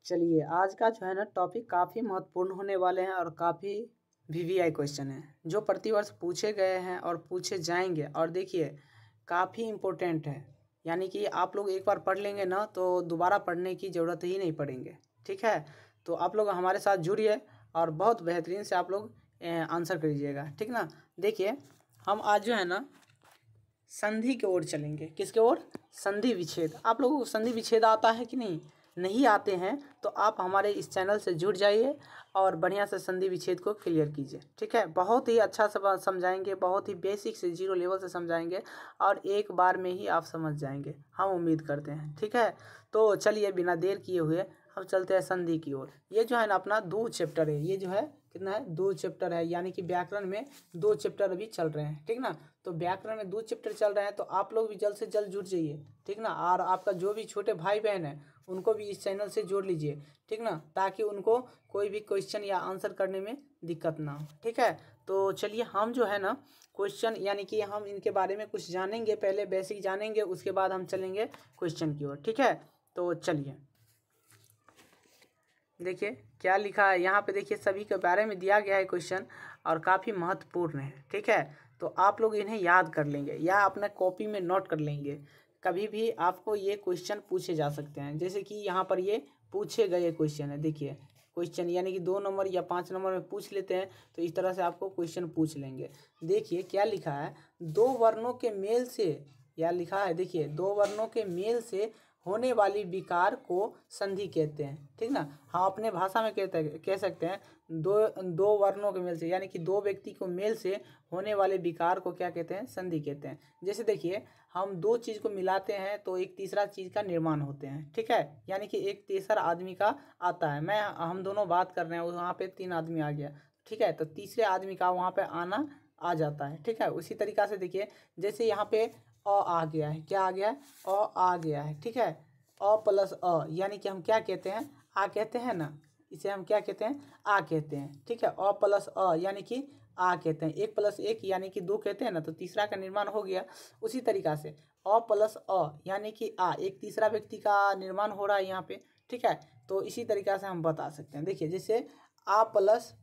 चलिए आज का जो है ना टॉपिक काफ़ी महत्वपूर्ण होने वाले हैं और काफ़ी वीवीआई क्वेश्चन है जो प्रतिवर्ष पूछे गए हैं और पूछे जाएंगे। और देखिए काफ़ी इम्पोर्टेंट है, यानी कि आप लोग एक बार पढ़ लेंगे ना तो दोबारा पढ़ने की ज़रूरत ही नहीं पड़ेंगे। ठीक है, तो आप लोग हमारे साथ जुड़िए और बहुत बेहतरीन से आप लोग आंसर करिएगा। ठीक ना। देखिए हम आज जो है ना संधि की ओर चलेंगे। किसके ओर? संधि विच्छेद। आप लोगों को संधि विच्छेद आता है कि नहीं आते हैं तो आप हमारे इस चैनल से जुड़ जाइए और बढ़िया से संधि विच्छेद को क्लियर कीजिए। ठीक है, बहुत ही अच्छा से समझाएंगे, बहुत ही बेसिक से 0 लेवल से समझाएंगे और एक बार में ही आप समझ जाएंगे, हम उम्मीद करते हैं। ठीक है, तो चलिए बिना देर किए हुए हम चलते हैं संधि की ओर। ये जो है ना अपना 2 चैप्टर है, ये जो है कितना है 2 चैप्टर है, यानी कि व्याकरण में 2 चैप्टर अभी चल रहे हैं। ठीक ना, तो व्याकरण में 2 चैप्टर चल रहे हैं तो आप लोग भी जल्द से जल्द जुड़ जाइए। ठीक ना, और आपका जो भी छोटे भाई बहन है उनको भी इस चैनल से जोड़ लीजिए। ठीक ना, ताकि उनको कोई भी क्वेश्चन या आंसर करने में दिक्कत ना हो। ठीक है, तो चलिए हम जो है ना क्वेश्चन यानी कि हम इनके बारे में कुछ जानेंगे, पहले बेसिक जानेंगे, उसके बाद हम चलेंगे क्वेश्चन की ओर। ठीक है, तो चलिए देखिए क्या लिखा है यहाँ पे। देखिए सभी के बारे में दिया गया है क्वेश्चन और काफ़ी महत्वपूर्ण है। ठीक है, तो आप लोग इन्हें याद कर लेंगे या अपने कॉपी में नोट कर लेंगे। कभी भी आपको ये क्वेश्चन पूछे जा सकते हैं, जैसे कि यहाँ पर ये पूछे गए क्वेश्चन है। देखिए क्वेश्चन यानी कि 2 नंबर या 5 नंबर में पूछ लेते हैं तो इस तरह से आपको क्वेश्चन पूछ लेंगे। देखिए क्या लिखा है, 2 वर्णों के मेल से, या लिखा है देखिए 2 वर्णों के मेल से होने वाली विकार को संधि कहते हैं। ठीक ना, हम अपने भाषा में कह सकते हैं दो वर्णों के मेल से, यानी कि 2 व्यक्ति को मेल से होने वाले विकार को क्या कहते हैं? संधि कहते हैं। जैसे देखिए हम 2 चीज़ को मिलाते हैं तो एक तीसरा चीज़ का निर्माण होते हैं। ठीक है, यानी कि एक तीसरा आदमी का आता है। हम दोनों बात कर रहे हैं, वहाँ पे 3 आदमी आ गया। ठीक है, तो तीसरे आदमी का वहाँ पे आना आ जाता है। ठीक है, उसी तरीक़ा से देखिए जैसे यहाँ पे आ गया है, क्या आ गया है? आ गया है। ठीक है, प्लस यानी कि हम क्या कहते हैं? आ कहते हैं ना, इसे हम क्या कहते हैं? आ कहते हैं। ठीक है, प्लस यानी कि आ कहते हैं। 1 + 1 यानी कि 2 कहते हैं ना, तो तीसरा का निर्माण हो गया। उसी तरीक़ा से प्लस यानी कि एक तीसरा व्यक्ति का निर्माण हो रहा है यहाँ पे। ठीक है, तो इसी तरीक़ा से हम बता सकते हैं। देखिए जैसे आ प्लस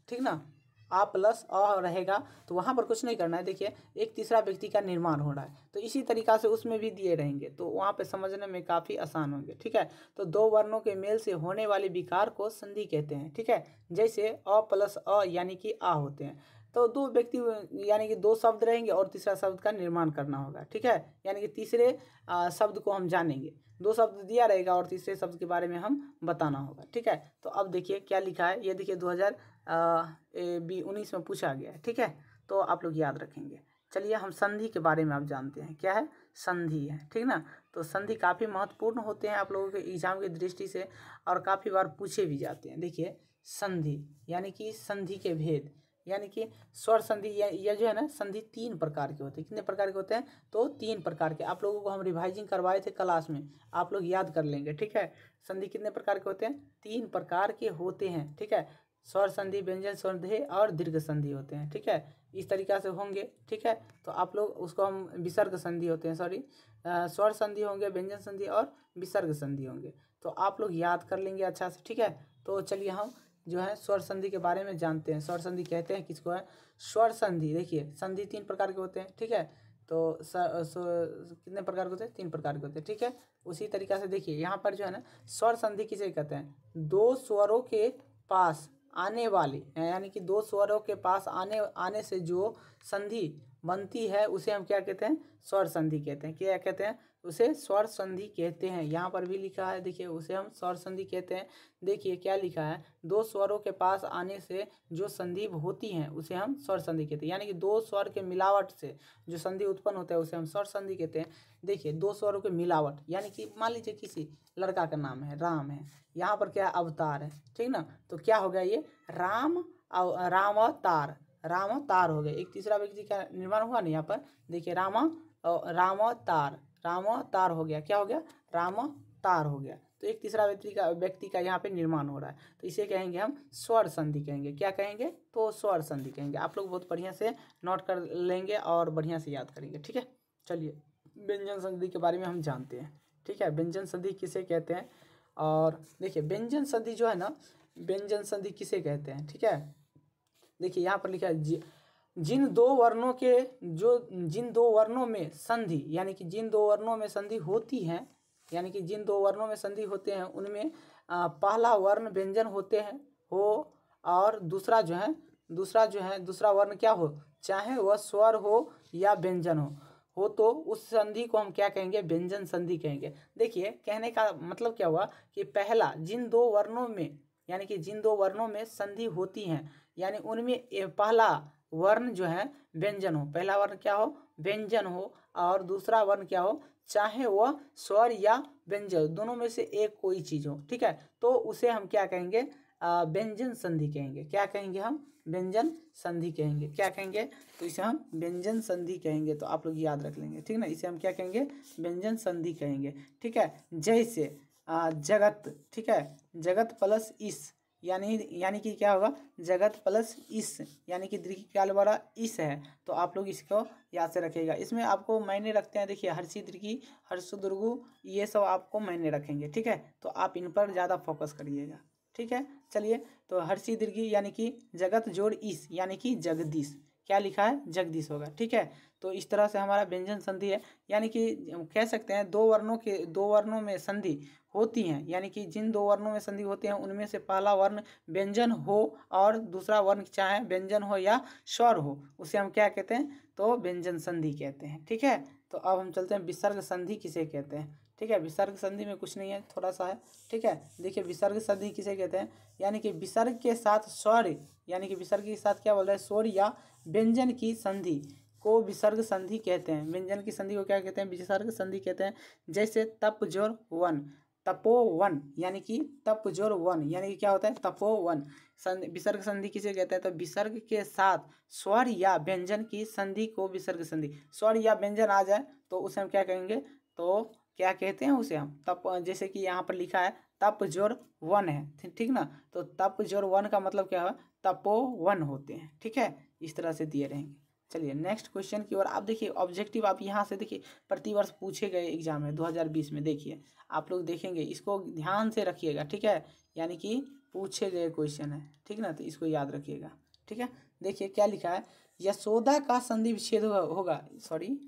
ठीक ना, आ प्लस रहेगा तो वहाँ पर कुछ नहीं करना है। देखिए एक तीसरा व्यक्ति का निर्माण हो रहा है तो इसी तरीक़ा से उसमें भी दिए रहेंगे तो वहाँ पे समझने में काफ़ी आसान होंगे। ठीक है, तो 2 वर्णों के मेल से होने वाले विकार को संधि कहते हैं। ठीक है, जैसे प्लस यानी कि आ होते हैं तो 2 व्यक्ति यानी कि 2 शब्द रहेंगे और तीसरा शब्द का निर्माण करना होगा। ठीक है, यानी कि तीसरे शब्द को हम जानेंगे। 2 शब्द दिया रहेगा और तीसरे शब्द के बारे में हम बताना होगा। ठीक है, तो अब देखिए क्या लिखा है, ये देखिए 2019 में पूछा गया है। ठीक है, तो आप लोग याद रखेंगे। चलिए हम संधि के बारे में आप जानते हैं, क्या है? संधि है। ठीक ना, तो संधि काफ़ी महत्वपूर्ण होते हैं आप लोगों के एग्जाम की दृष्टि से और काफ़ी बार पूछे भी जाते हैं। देखिए संधि यानी कि संधि के भेद, यानी कि स्वर संधि, यह जो है ना संधि 3 प्रकार के होते हैं। कितने प्रकार के होते हैं? तो 3 प्रकार के। आप लोगों को हम रिवाइजिंग करवाए थे क्लास में, आप लोग याद कर लेंगे। ठीक है, संधि कितने प्रकार के होते हैं? 3 प्रकार के होते हैं। ठीक है, स्वर संधि, व्यंजन संधि और दीर्घ संधि होते हैं। ठीक है, इस तरीक़ा से होंगे। ठीक है, तो आप लोग उसको हम विसर्ग संधि होते हैं, सॉरी स्वर संधि होंगे, व्यंजन संधि और विसर्ग संधि होंगे, तो आप लोग याद कर लेंगे अच्छा से। ठीक है, तो चलिए हम जो है स्वर संधि के बारे में जानते हैं। स्वर संधि कहते हैं किसको है? स्वर संधि। देखिए संधि 3 प्रकार के होते हैं। ठीक है, तो कितने प्रकार के होते हैं? 3 प्रकार के होते हैं। ठीक है, उसी तरीक़ा से देखिए यहाँ पर जो है ना स्वर संधि किसे कहते हैं? 2 स्वरों के पास आने वाली, यानी कि 2 स्वरों के पास आने से जो संधि बनती है उसे हम क्या कहते हैं? स्वर संधि कहते हैं। क्या कहते हैं? उसे स्वर संधि कहते हैं। यहाँ पर भी लिखा है, देखिए उसे हम स्वर संधि कहते हैं। देखिए क्या लिखा है, 2 स्वरों के पास आने से जो संधि होती हैं उसे हम स्वर संधि कहते हैं। यानी कि 2 स्वर के मिलावट से जो संधि उत्पन्न होता है उसे हम स्वर संधि कहते हैं। देखिए 2 स्वरों के मिलावट, यानी कि मान लीजिए किसी लड़का का नाम है राम है, यहाँ पर क्या अवतार है। ठीक ना, तो क्या हो गया? ये रामावतार, रामावतार हो गए। एक तीसरा व्यक्ति का निर्माण हुआ ना यहाँ पर, देखिए रामावतार हो गया। क्या हो गया? रामावतार हो गया। तो एक तीसरा व्यक्ति का यहाँ पे निर्माण हो रहा है तो इसे कहेंगे हम स्वर संधि कहेंगे। क्या कहेंगे? तो स्वर संधि कहेंगे। आप लोग बहुत बढ़िया से नोट कर लेंगे और बढ़िया से याद करेंगे। ठीक है, चलिए व्यंजन संधि के बारे में हम जानते हैं। ठीक है, व्यंजन संधि किसे कहते हैं? और देखिए व्यंजन संधि जो है ना, व्यंजन संधि किसे कहते हैं, ठीक है। देखिए यहाँ पर लिखा है जिन दो वर्णों के जिन दो वर्णों में संधि, यानी कि जिन दो वर्णों में संधि होती है, यानी कि जिन दो वर्णों में संधि होते हैं उनमें पहला वर्ण व्यंजन होते हैं हो, और दूसरा जो है दूसरा वर्ण क्या हो, चाहे वह स्वर हो या व्यंजन हो तो उस संधि को हम क्या कहेंगे, व्यंजन संधि कहेंगे। देखिए कहने का मतलब क्या हुआ कि पहला जिन दो वर्णों में, यानी कि जिन दो वर्णों में संधि होती हैं, यानी उनमें पहला वर्ण जो है व्यंजन हो, पहला वर्ण क्या हो, व्यंजन हो, और दूसरा वर्ण क्या हो, चाहे वह स्वर या व्यंजन दोनों में से एक कोई चीज हो, ठीक है, तो उसे हम क्या कहेंगे, व्यंजन संधि कहेंगे। क्या कहेंगे हम, व्यंजन संधि कहेंगे। क्या कहेंगे, तो इसे हम व्यंजन संधि कहेंगे। तो आप लोग याद रख लेंगे, ठीक ना, इसे हम क्या कहेंगे, व्यंजन संधि कहेंगे, ठीक है। जैसे जगत, ठीक है, जगत प्लस इस, यानी कि क्या होगा, जगत प्लस इस, यानी कि दीर्घ काल वाला इस है, तो आप लोग इसको याद से रखिएगा। इसमें आपको मायने रखते हैं, देखिए हर्षी दीर्घी, हर्ष दुर्गु, ये सब आपको मायने रखेंगे, ठीक है, तो आप इन पर ज़्यादा फोकस करिएगा, ठीक है। चलिए, तो हर्षी दीर्घी यानी कि जगत जोड़ इस, यानी कि जगदीश, क्या लिखा है, जगदीश होगा, ठीक है। तो इस तरह से हमारा व्यंजन संधि है, यानी कि हम कह सकते हैं दो वर्णों में संधि होती हैं, यानी कि जिन दो वर्णों में संधि होते हैं उनमें से पहला वर्ण व्यंजन हो और दूसरा वर्ण चाहे व्यंजन हो या स्वर हो, उसे हम क्या कहते हैं, तो व्यंजन संधि कहते हैं, ठीक है। तो अब हम चलते हैं विसर्ग संधि किसे कहते हैं, ठीक है। विसर्ग संधि में कुछ नहीं है, थोड़ा सा है, ठीक है। देखिए विसर्ग संधि किसे कहते हैं, यानी कि विसर्ग के साथ स्वर, यानी कि विसर्ग के साथ क्या बोल रहे हैं, स्वर या व्यंजन की संधि को विसर्ग संधि कहते हैं। व्यंजन की संधि को क्या कहते हैं, विसर्ग संधि कहते हैं। जैसे तप जोर वन, तपोवन, यानी कि तप जोर वन, यानी कि क्या होता है, तपोवन। विसर्ग संधि किसे कहते हैं, तो विसर्ग के साथ स्वर या व्यंजन की संधि को विसर्ग संधि, स्वर या व्यंजन आ जाए तो उसे हम क्या कहेंगे, तो क्या कहते हैं उसे हम तप, जैसे कि यहाँ पर लिखा है तप जोर वन है, ठीक ना, तो तप जोर वन का मतलब क्या है, तपोवन होते हैं, ठीक है, इस तरह से दिए रहेंगे। चलिए नेक्स्ट क्वेश्चन की ओर। आप देखिए ऑब्जेक्टिव, आप यहाँ से देखिए प्रतिवर्ष पूछे गए एग्जाम में 2020 में, देखिए आप लोग देखेंगे, इसको ध्यान से रखिएगा, ठीक है, यानी कि पूछे गए क्वेश्चन है, ठीक ना, तो इसको याद रखिएगा, ठीक है। देखिए क्या लिखा है, यशोदा का संधि विच्छेद होगा, सॉरी,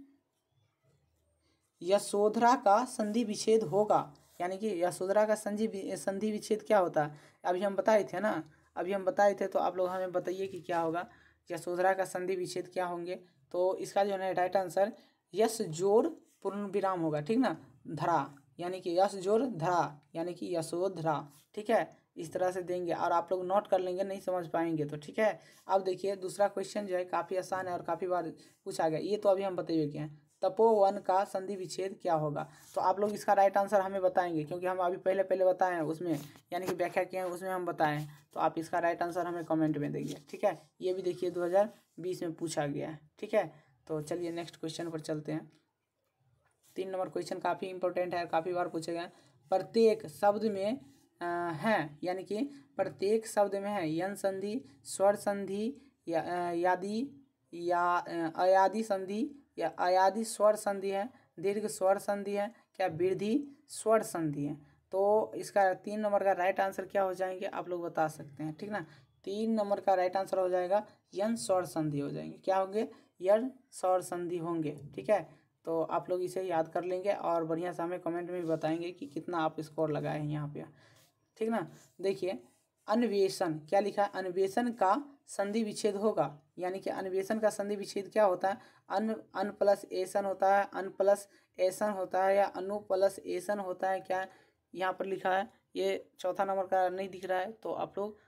यशोधरा का संधि विच्छेद होगा, यानी कि यशोधरा का संधि विच्छेद क्या होता है, अभी हम बताए थे ना, अभी हम बताए थे, तो आप लोग हमें बताइए कि क्या होगा, यशोधरा का संधि विच्छेद क्या होंगे। तो इसका जो है राइट आंसर यश जोड़ पूर्ण विराम होगा, ठीक ना, धरा, यानी कि यश जोड़ धरा, यानी कि यशोधरा, ठीक है, इस तरह से देंगे और आप लोग नोट कर लेंगे, नहीं समझ पाएंगे तो, ठीक है। अब देखिए दूसरा क्वेश्चन जो है काफ़ी आसान है और काफ़ी बार पूछा गया, ये तो अभी हम बताइए क्या है, तपोवन का संधि विच्छेद क्या होगा। तो आप लोग इसका राइट आंसर हमें बताएंगे, क्योंकि हम अभी पहले बताए हैं उसमें, यानी कि व्याख्या किए हैं उसमें हम बताए हैं, तो आप इसका राइट आंसर हमें कमेंट में देंगे, ठीक है। ये भी देखिए 2020 में पूछा गया है, ठीक है। तो चलिए नेक्स्ट क्वेश्चन पर चलते हैं। 3 नंबर क्वेश्चन काफ़ी इंपॉर्टेंट है, काफ़ी बार पूछे गए। प्रत्येक शब्द में है, यानी कि प्रत्येक शब्द में है यन संधि, स्वर संधि, यादि या अयादि संधि, या अयादि स्वर संधि है, दीर्घ स्वर संधि है, क्या वृद्धि स्वर संधि है। तो इसका 3 नंबर का राइट आंसर क्या हो जाएंगे, आप लोग बता सकते हैं, ठीक ना। 3 नंबर का राइट आंसर हो जाएगा यन स्वर संधि हो जाएंगे, क्या होंगे, यन स्वर संधि होंगे, ठीक है। तो आप लोग इसे याद कर लेंगे और बढ़िया से हमें कमेंट में भी बताएंगे कि कितना आप स्कोर लगाए हैं यहाँ पे, ठीक ना। देखिए अन्वेषण, क्या लिखा है, अन्वेषण का संधि विच्छेद होगा, यानी कि अन्वेषण का संधि विच्छेद क्या होता है, अन प्लस एसन होता है, अन प्लस एसन होता है, या अनु प्लस एसन होता है, क्या यहाँ पर लिखा है, ये चौथा नंबर का नहीं दिख रहा है, तो आप लोग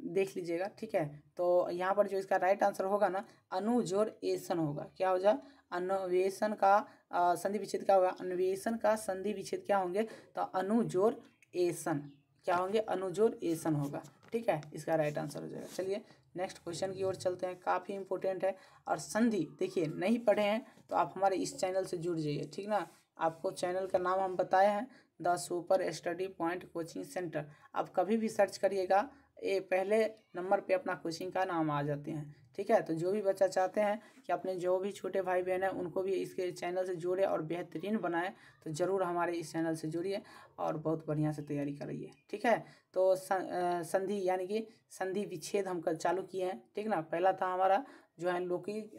देख लीजिएगा, ठीक है। तो यहाँ पर जो इसका राइट आंसर होगा ना, अनु जोड़ एसन होगा, क्या हो जाए, अन्वेषण का संधि विच्छेद क्या होगा, अन्वेषण का संधि विच्छेद क्या होंगे, तो अनु जोड़ एसन, क्या होंगे, अनुजोड़ एसन होगा, ठीक है, इसका राइट आंसर हो जाएगा। चलिए नेक्स्ट क्वेश्चन की ओर चलते हैं, काफ़ी इंपॉर्टेंट है। और संधि देखिए नहीं पढ़े हैं तो आप हमारे इस चैनल से जुड़ जाइए, ठीक ना। आपको चैनल का नाम हम बताए हैं, the super study point coaching centre. आप कभी भी सर्च करिएगा पहले नंबर पे अपना कोचिंग का नाम आ जाते हैं। ठीक है, तो जो भी बच्चा चाहते हैं कि अपने जो भी छोटे भाई बहन हैं उनको भी इसके चैनल से जोड़े और बेहतरीन बनाए, तो ज़रूर हमारे इस चैनल से जुड़िए और बहुत बढ़िया से तैयारी करिए। ठीक है, तो संधि यानी कि संधि विच्छेद हम कल चालू किए हैं। ठीक ना, पहला था हमारा जो है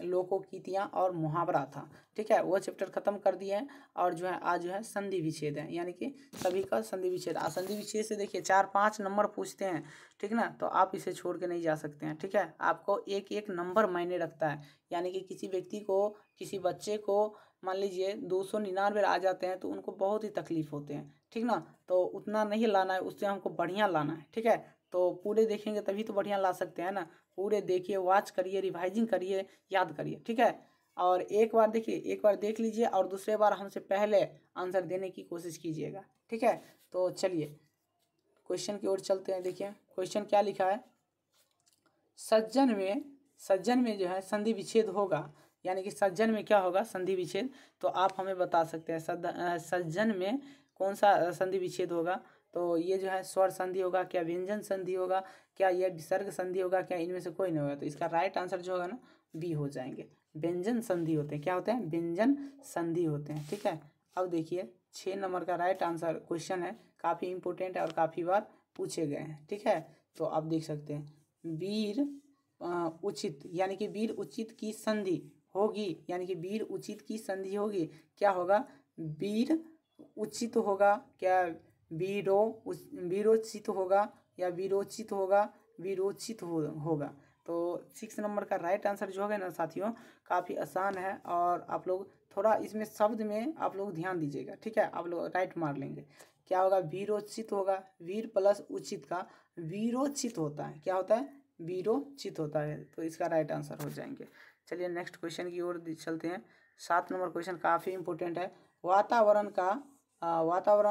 लोकोक्तियाँ और मुहावरा था। ठीक है, वो चैप्टर खत्म कर दिए हैं और जो है आज जो है संधि विच्छेद है, यानी कि सभी का संधि विच्छेद। संधि विच्छेद से देखिए 4-5 नंबर पूछते हैं। ठीक ना, तो आप इसे छोड़ के नहीं जा सकते हैं। ठीक है, आपको एक एक नंबर मायने रखता है, यानी कि किसी व्यक्ति को, किसी बच्चे को मान लीजिए 299 आ जाते हैं तो उनको बहुत ही तकलीफ होते हैं। ठीक ना, तो उतना नहीं लाना है, उससे हमको बढ़िया लाना है। ठीक है, तो पूरे देखेंगे तभी तो बढ़िया ला सकते हैं ना। पूरे देखिए, वॉच करिए, रिवाइजिंग करिए, याद करिए। ठीक है, और एक बार देखिए, एक बार देख लीजिए और दूसरे बार हमसे पहले आंसर देने की कोशिश कीजिएगा। ठीक है, तो चलिए क्वेश्चन की ओर चलते हैं। देखिए क्वेश्चन क्या लिखा है, सज्जन में जो है संधि विच्छेद होगा, यानी कि सज्जन में क्या होगा, संधि विच्छेद। तो आप हमें बता सकते हैं सज्जन में कौन सा संधि विच्छेद होगा। तो ये जो है स्वर संधि होगा, क्या व्यंजन संधि होगा, क्या यह विसर्ग संधि होगा, क्या इनमें से कोई नहीं होगा। तो इसका राइट आंसर जो होगा ना बी हो जाएंगे। व्यंजन संधि होते हैं, क्या होते हैं, व्यंजन संधि होते हैं। ठीक है, अब देखिए 6 नंबर का राइट आंसर क्वेश्चन है, काफ़ी इंपॉर्टेंट है और काफ़ी बार पूछे गए हैं। ठीक है, तो आप देख सकते हैं वीर उचित, यानी कि वीर उचित की संधि होगी, यानी कि वीर उचित की संधि होगी, क्या होगा, वीर उचित होगा, क्या वीरोचित होगा, या वीरोचित होगा, वीरोचित होगा। तो 6 नंबर का राइट आंसर जो होगा ना साथियों, काफ़ी आसान है और आप लोग थोड़ा इसमें शब्द में आप लोग ध्यान दीजिएगा। ठीक है, आप लोग राइट मार लेंगे। क्या होगा, वीरोचित होगा, वीर प्लस उचित का वीरोचित होता है, क्या होता है, वीरोचित होता है। तो इसका राइट आंसर हो जाएंगे। चलिए नेक्स्ट क्वेश्चन की ओर चलते हैं। 7 नंबर क्वेश्चन काफ़ी इंपॉर्टेंट है। वातावरण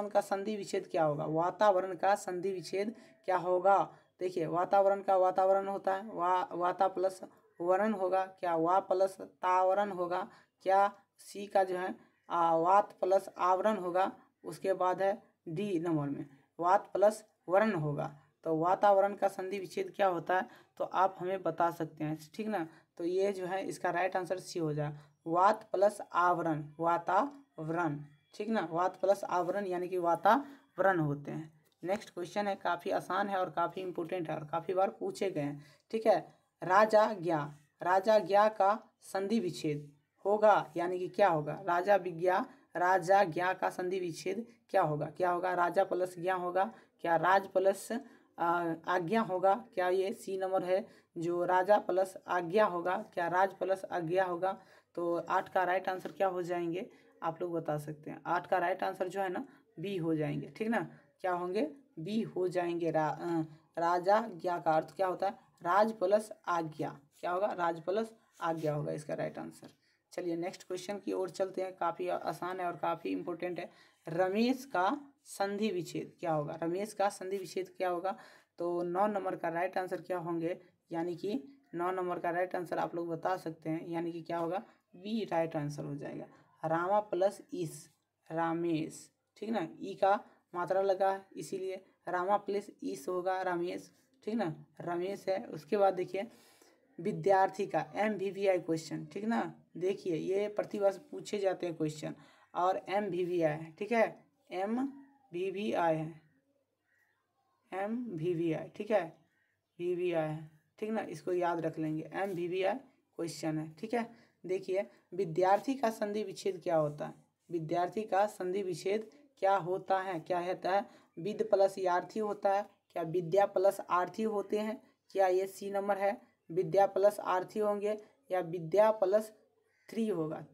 का संधि विच्छेद क्या होगा, वातावरण का संधि विच्छेद क्या होगा। देखिए वातावरण का वातावरण होता है, वाता प्लस वरण होगा, क्या वा प्लस तावरण होगा, क्या सी का जो है वात प्लस आवरण होगा। उसके बाद है डी नंबर में वात प्लस वर्ण होगा। तो वातावरण का संधि विच्छेद क्या होता है, तो आप हमें बता सकते हैं। ठीक ना, तो ये जो है इसका राइट आंसर सी हो जाए, वात प्लस आवरण, वातावरण। ठीक ना, वात प्लस आवरण यानी कि वातावरण होते हैं। नेक्स्ट क्वेश्चन है, काफ़ी आसान है और काफ़ी इंपॉर्टेंट है और काफ़ी बार पूछे गए हैं। ठीक है, राजा ज्ञा का संधि विच्छेद होगा, यानी कि क्या होगा, राजा ज्ञा का संधि विच्छेद क्या होगा, क्या होगा, राजा प्लस ज्ञा होगा, क्या राज प्लस आज्ञा होगा, क्या ये सी नंबर है जो राजा प्लस आज्ञा होगा, क्या राज प्लस आज्ञा होगा। तो 8 का राइट आंसर क्या हो जाएंगे, आप लोग बता सकते हैं। 8 का राइट आंसर जो है ना बी हो जाएंगे। ठीक ना, क्या होंगे, बी हो जाएंगे। राजा ज्ञा का अर्थ क्या होता है, राज प्लस आज्ञा, क्या होगा, राज प्लस आज्ञा होगा इसका राइट आंसर। चलिए नेक्स्ट क्वेश्चन की ओर चलते हैं, काफ़ी आसान है और काफ़ी इंपॉर्टेंट है। रमेश का संधि विच्छेद क्या होगा, रमेश का संधि विच्छेद क्या होगा। तो 9 नंबर का राइट आंसर क्या होंगे, यानी कि 9 नंबर का राइट आंसर आप लोग बता सकते हैं, यानी कि क्या होगा, बी राइट आंसर हो जाएगा। रामा प्लस इस, रामेश। ठीक ना, ई का मात्रा लगा है इसीलिए रामा प्लस इस होगा, रमेश। ठीक ना, रमेश है। उसके बाद देखिए विद्यार्थी का MVVI क्वेश्चन। ठीक ना, देखिए ये प्रतिवर्ष पूछे जाते हैं क्वेश्चन और MVVI है। ठीक है, MVVI है, MVVI। ठीक है, VVI है। ठीक ना, इसको याद रख लेंगे, MVVI क्वेश्चन है। ठीक है, देखिए विद्यार्थी का संधि विच्छेद क्या होता है, विद्यार्थी का संधि विच्छेद क्या होता है, क्या होता है, विद प्लस यार्थी होता है, क्या विद्या प्लस आर्थी होते हैं, क्या ये सी नंबर है, विद्या प्लस आर्थी होंगे, या विद्या प्लस 3 होगा,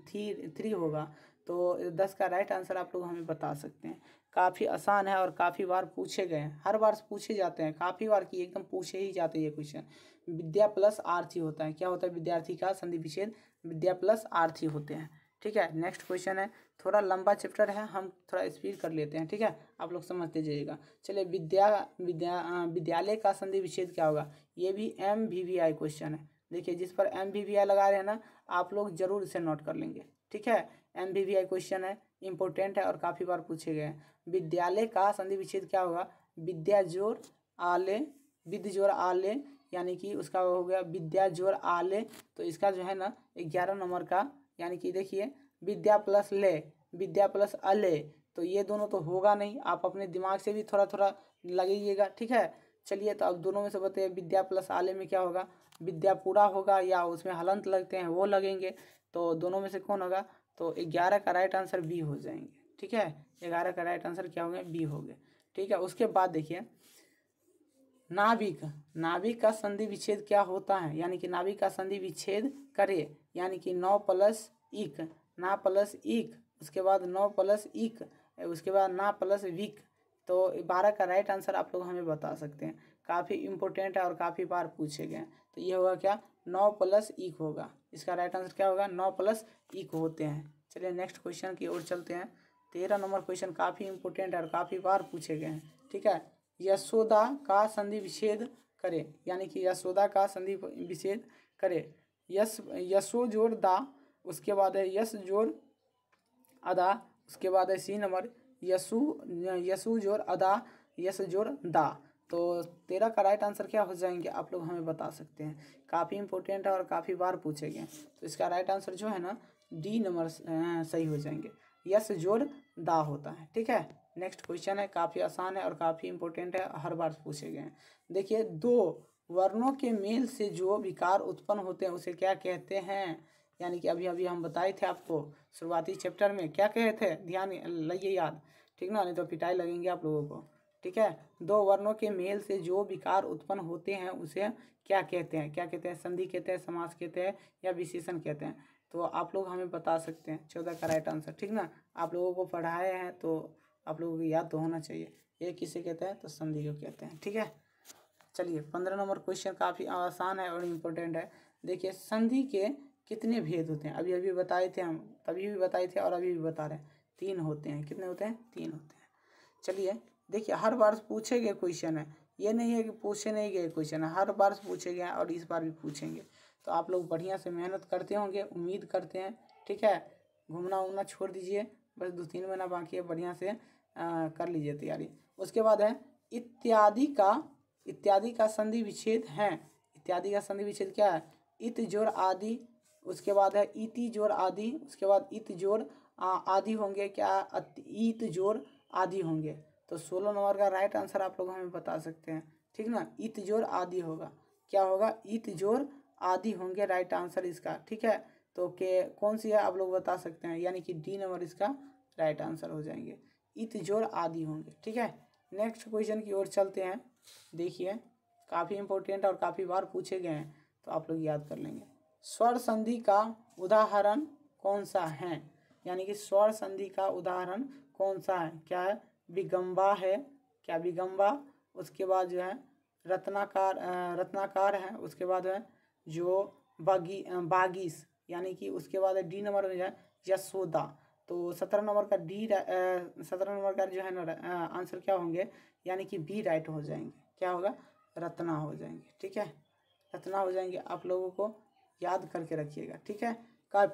3 होगा। तो 10 का राइट आंसर आप लोग हमें बता सकते हैं। काफ़ी आसान है और काफ़ी बार पूछे गए हैं, हर बार पूछे जाते हैं, काफ़ी बार की एकदम पूछे ही जाते हैं ये क्वेश्चन। विद्या प्लस आर्थी होता है, क्या होता है, विद्यार्थी का संधि विच्छेद विद्या प्लस आर्थी होते हैं। ठीक है, नेक्स्ट क्वेश्चन है, थोड़ा लंबा चैप्टर है, हम थोड़ा स्पीड कर लेते हैं। ठीक है, आप लोग समझते जाइएगा। चलिए विद्यालय का संधि विच्छेद क्या होगा, ये भी MVVI क्वेश्चन है। देखिए जिस पर MVVI लगा रहे हैं ना, आप लोग जरूर इसे नोट कर लेंगे। ठीक है, MVVI क्वेश्चन है, इंपॉर्टेंट है और काफ़ी बार पूछे गए हैं। विद्यालय का संधि विच्छेद क्या होगा, विद्या जोड़ आले विद जोड़ आले, यानी कि उसका हो गया विद्या जोड़ आले। तो इसका जो है ना 11 नंबर का, यानी कि देखिए विद्या प्लस ले, विद्या प्लस अले, तो ये दोनों तो होगा नहीं, आप अपने दिमाग से भी थोड़ा थोड़ा लगाइएगा, ठीक है। चलिए तो अब दोनों में से बताइए विद्या प्लस आले में क्या होगा, विद्या पूरा होगा या उसमें हलंत लगते हैं वो लगेंगे, तो दोनों में से कौन होगा, तो 11 का राइट आंसर बी हो जाएंगे, ठीक है। 11 का राइट आंसर क्या हो गया, बी हो गया, ठीक है। उसके बाद देखिए नाभिक, नाभिक का संधि विच्छेद क्या होता है, यानी कि नाभिक का संधि विच्छेद करे, यानी कि 9 प्लस इक, ना प्लस इक, उसके बाद 9 प्लस इक, उसके बाद ना प्लस विक। तो 12 का राइट आंसर आप लोग हमें बता सकते हैं, काफ़ी इंपॉर्टेंट है और काफ़ी बार पूछे गए हैं। तो ये होगा क्या, 9 प्लस इक होगा, इसका राइट आंसर क्या होगा, 9 प्लस इक होते हैं। चलिए नेक्स्ट क्वेश्चन की ओर चलते हैं। 13 नंबर क्वेश्चन काफ़ी इंपॉर्टेंट है और काफ़ी बार पूछे गए हैं, ठीक है। यशोदा का संधि विच्छेद करे, यानी कि यशोदा का संधि विच्छेद करे, यशो जोड़ दा, उसके बाद है यश जोड़ अदा, उसके बाद है सी नंबर यसु जोड़ अदा, यश जोड़ दा। तो 13 का राइट आंसर क्या हो जाएंगे, आप लोग हमें बता सकते हैं, काफ़ी इंपॉर्टेंट है और काफ़ी बार पूछे गए। तो इसका राइट आंसर जो है ना डी नंबर सही हो जाएंगे, यश जोड़ दा होता है, ठीक है। नेक्स्ट क्वेश्चन है, काफ़ी आसान है और काफ़ी इंपॉर्टेंट है, हर बार पूछे गए हैं। देखिए दो वर्णों के मेल से जो विकार उत्पन्न होते हैं उसे क्या कहते हैं, यानी कि अभी अभी हम बताए थे आपको शुरुआती चैप्टर में, क्या कहे थे, ध्यान लइए याद, ठीक ना, नहीं तो पिटाई लगेंगे आप लोगों को, ठीक है। दो वर्णों के मेल से जो विकार उत्पन्न होते हैं उसे क्या कहते हैं, क्या कहते हैं, संधि कहते हैं, समास कहते हैं या विशेषण कहते हैं। तो आप लोग हमें बता सकते हैं 14 का राइट आंसर, ठीक ना। आप लोगों को पढ़ाए हैं तो आप लोगों को याद तो होना चाहिए, ये किसे कहते हैं, तो संधि को कहते हैं, ठीक है। चलिए 15 नंबर क्वेश्चन काफ़ी आसान है और इम्पोर्टेंट है। देखिए संधि के कितने भेद होते हैं, अभी अभी बताए थे हम, तभी भी बताए थे और अभी भी बता रहे हैं, 3 होते हैं। कितने होते हैं, 3 होते हैं। चलिए देखिए हर बार पूछे गए क्वेश्चन है, ये नहीं है कि पूछे नहीं गए क्वेश्चन है, हर बार पूछे गए हैं और इस बार भी पूछेंगे। तो आप लोग बढ़िया से मेहनत करते होंगे, उम्मीद करते हैं, ठीक है। घूमना उमना छोड़ दीजिए, बस 2-3 महीना बाकी है, बढ़िया से कर लीजिए तैयारी। उसके बाद है इत्यादि का संधि विच्छेद है, इत्यादि का संधि विच्छेद क्या है, इत जोड़ आदि, उसके बाद है इति जोड़ आदि, उसके बाद इत जोड़ आदि होंगे, क्या इत जोड़ आदि होंगे। तो 16 नंबर का राइट आंसर आप लोग हमें बता सकते हैं, ठीक ना, इत जोड़ आदि होगा, क्या होगा, इत जोड़ आदि होंगे राइट आंसर इसका, ठीक है। तो के कौन सी है आप लोग बता सकते हैं, यानी कि डी नंबर इसका राइट आंसर हो जाएंगे, इत जोड़ आदि होंगे, ठीक है। नेक्स्ट क्वेश्चन की ओर चलते हैं। देखिए काफ़ी इंपॉर्टेंट और काफ़ी बार पूछे गए हैं, तो आप लोग याद कर लेंगे। स्वर संधि का उदाहरण कौन सा है, यानी कि स्वर संधि का उदाहरण कौन सा है, क्या है, विगंबा है, क्या विगंबा, उसके बाद जो है रत्नाकार है, उसके बाद है जो बागीस, यानी कि उसके बाद है डी नंबर में जो है यशोदा। तो 17 नंबर का 17 नंबर का जो है ना आंसर क्या होंगे, यानी कि बी राइट हो जाएंगे, क्या होगा, रत्ना हो जाएंगे, ठीक है, रत्ना हो जाएंगे। आप लोगों को याद करके रखिएगा, ठीक है। का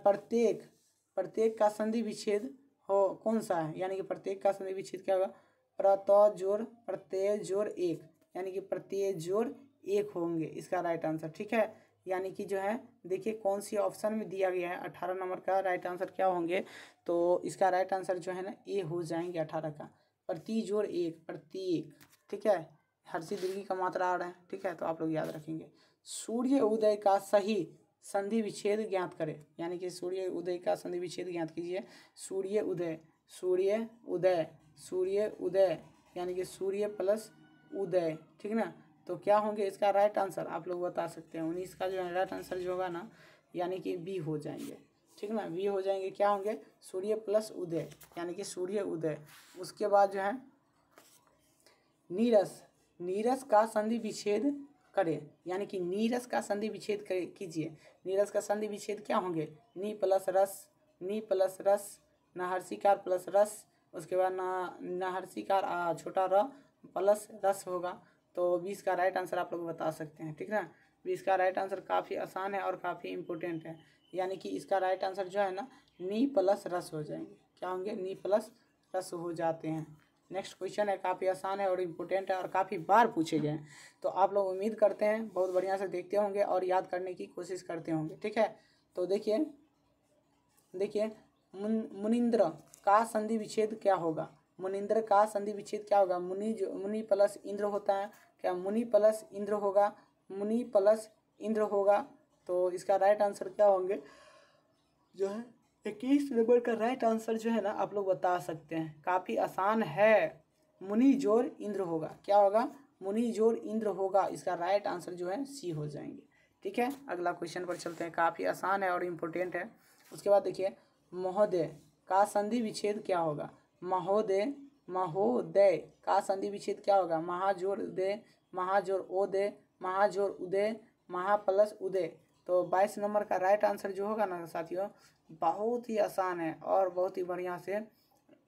प्रत्येक का संधि विच्छेद हो कौन सा है, यानी कि प्रत्येक का संधि विच्छेद क्या होगा, प्रत्यय जोड़ एक, यानी कि प्रत्यय जोड़ एक होंगे इसका राइट आंसर, ठीक है। यानी कि जो है देखिए कौन सी ऑप्शन में दिया गया है, 18 नंबर का राइट आंसर क्या होंगे, तो इसका राइट आंसर जो है ना ए हो जाएंगे 18 का, प्रति जोड़ एक, प्रत्येक, ठीक है। हर्षी दीर्घी का मात्रा आ रहा है, ठीक है, तो आप लोग याद रखेंगे। सूर्य उदय का सही संधि विच्छेद ज्ञात करें, यानी कि सूर्य उदय का संधि विच्छेद ज्ञात कीजिए। सूर्य उदय, सूर्य उदय, सूर्य उदय, यानी कि सूर्य प्लस उदय, ठीक ना। तो क्या होंगे इसका राइट आंसर आप लोग बता सकते हैं, 19 का जो है राइट आंसर जो होगा ना, यानी कि बी हो जाएंगे, ठीक ना, बी हो जाएंगे। क्या होंगे, सूर्य प्लस उदय, यानी कि सूर्य उदय। उसके बाद जो है नीरस, नीरस का संधि विच्छेद करें, यानी कि नीरस का संधि विच्छेद कीजिए। नीरस का संधि विच्छेद क्या होंगे, नी प्लस रस, नी प्लस रस, नहर्षिकार प्लस रस, उसके बाद नहर्षिकार छोटा र प्लस रस होगा। तो 20 का राइट आंसर आप लोग बता सकते हैं, ठीक ना। 20 का राइट आंसर काफ़ी आसान है और काफ़ी इंपॉर्टेंट है, यानी कि इसका राइट आंसर जो है ना नी प्लस रस हो जाएंगे, क्या होंगे, नी प्लस रस हो जाते हैं। नेक्स्ट क्वेश्चन है, काफ़ी आसान है और इम्पोर्टेंट है और काफ़ी बार पूछे गए हैं। तो आप लोग उम्मीद करते हैं बहुत बढ़िया से देखते होंगे और याद करने की कोशिश करते होंगे। ठीक है, तो देखिए मुनिंद्र का संधि विच्छेद क्या होगा? मुनिंद्र का संधि विच्छेद क्या होगा? मुनि प्लस इंद्र होता है, क्या मुनि प्लस इंद्र होगा? मुनि प्लस इंद्र होगा। तो इसका राइट आंसर क्या होंगे जो है 21 नंबर का राइट आंसर जो है ना आप लोग बता सकते हैं, काफ़ी आसान है। मुनि जोर इंद्र होगा। क्या होगा? मुनि जोर इंद्र होगा। इसका राइट आंसर जो है सी हो जाएंगे। ठीक है, अगला क्वेश्चन पर चलते हैं, काफ़ी आसान है और इम्पोर्टेंट है। उसके बाद देखिए महोदय का संधि विच्छेद क्या होगा? महोदय का संधि विच्छेद क्या होगा? महाजोर उदय, महाजोर ओदय, महाजोर उदय, महा प्लस उदय। तो 22 नंबर का राइट आंसर जो होगा ना साथियों, बहुत ही आसान है और बहुत ही बढ़िया से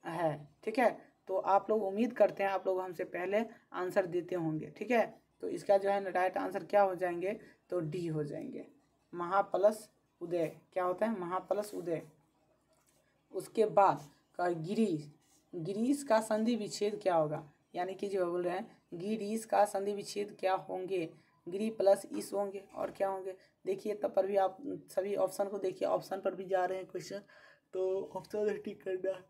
है। ठीक है, तो आप लोग उम्मीद करते हैं आप लोग हमसे पहले आंसर देते होंगे। ठीक है, तो इसका जो है ना राइट आंसर क्या हो जाएंगे? तो डी हो जाएंगे, महा प्लस उदय। क्या होता है? महा प्लस उदय। उसके बाद का गिरीश का संधि विच्छेद क्या होगा? यानी कि जो बोल रहे हैं गिरीश का संधि विच्छेद क्या होंगे? गिरी प्लस ईश होंगे और क्या होंगे? देखिए तब पर भी आप सभी ऑप्शन को देखिए, ऑप्शन पर भी जा रहे हैं क्वेश्चन, तो ऑप्शन टिक करना है।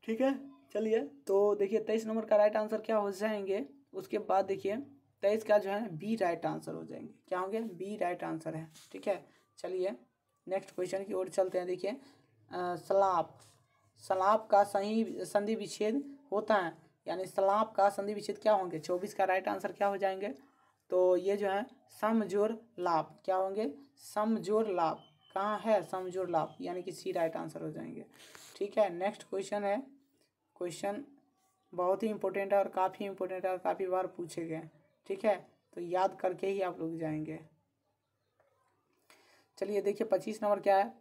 ठीक है, चलिए तो देखिए 23 नंबर का राइट आंसर क्या हो जाएंगे? उसके बाद देखिए 23 का जो है बी राइट आंसर हो जाएंगे। क्या होंगे? बी राइट आंसर है। ठीक है, चलिए नेक्स्ट क्वेश्चन की ओर चलते हैं। देखिए सलाप का सही संधि विच्छेद होता है, यानी सलाप का संधि विच्छेद क्या होंगे? 24 का राइट आंसर क्या हो जाएंगे? तो ये जो है समजोर लाभ। क्या होंगे? समजोर लाभ। कहाँ है समजोर लाभ? यानी कि सी राइट आंसर हो जाएंगे। ठीक है, नेक्स्ट क्वेश्चन है, क्वेश्चन बहुत ही इंपॉर्टेंट है और काफ़ी इंपॉर्टेंट है और काफ़ी बार पूछे गए। ठीक है, तो याद करके ही आप लोग जाएंगे। चलिए देखिए 25 नंबर क्या है?